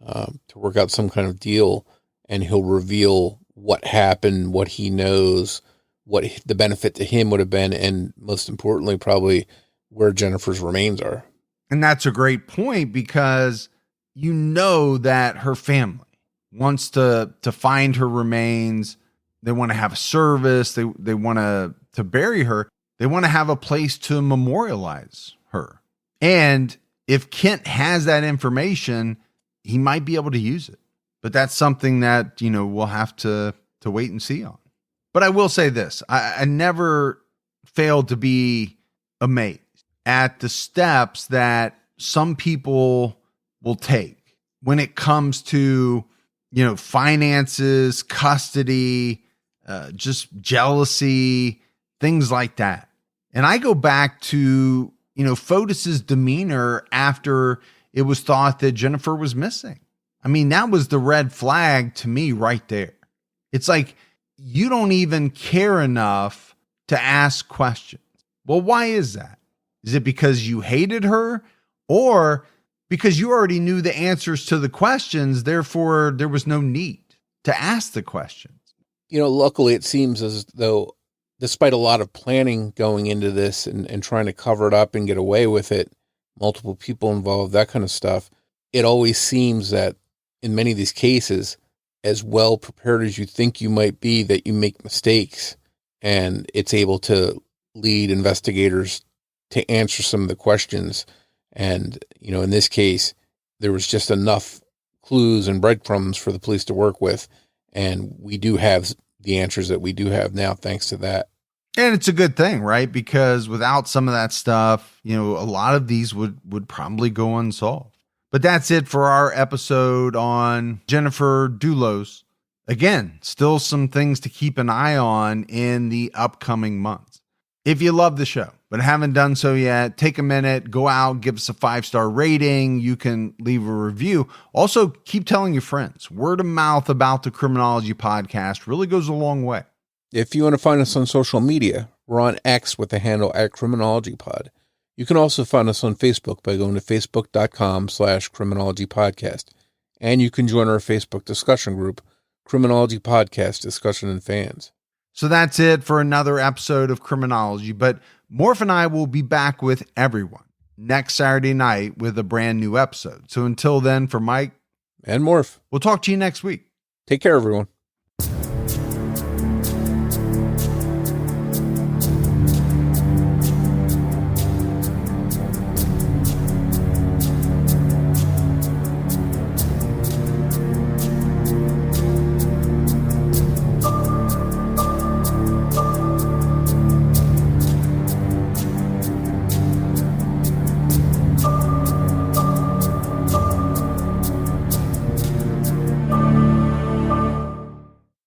to work out some kind of deal. And he'll reveal what happened, what he knows, what the benefit to him would have been, and most importantly, probably where Jennifer's remains are. And that's a great point, because that her family wants to find her remains. They want to have a service. They want to bury her. They want to have a place to memorialize her. And if Kent has that information, he might be able to use it. But that's something that, we'll have to wait and see on. But I will say this. I never failed to be amazed at the steps that some people will take when it comes to, finances, custody, just jealousy, things like that. And I go back to, Fotis's demeanor after it was thought that Jennifer was missing. I mean, that was the red flag to me right there. It's like, you don't even care enough to ask questions. Well, why is that? Is it because you hated her, or because you already knew the answers to the questions, therefore there was no need to ask the questions? Luckily it seems as though, despite a lot of planning going into this and trying to cover it up and get away with it, multiple people involved, that kind of stuff, it always seems that in many of these cases, as well prepared as you think you might be, that you make mistakes, and it's able to lead investigators to answer some of the questions. And, in this case, there was just enough clues and breadcrumbs for the police to work with. And we do have the answers that we do have now, thanks to that. And it's a good thing, right? Because without some of that stuff, a lot of these would probably go unsolved. But that's it for our episode on Jennifer Dulos. Again, still some things to keep an eye on in the upcoming months. If you love the show, but haven't done so yet, take a minute, go out, give us a 5-star rating. You can leave a review. Also, keep telling your friends. Word of mouth about the Criminology podcast really goes a long way. If you want to find us on social media, we're on X with the handle @CriminologyPod. You can also find us on Facebook by going to facebook.com/criminologypodcast. And you can join our Facebook discussion group, Criminology Podcast Discussion and Fans. So that's it for another episode of Criminology. But Morf and I will be back with everyone next Saturday night with a brand new episode. So until then, for Mike and Morf, we'll talk to you next week. Take care, everyone.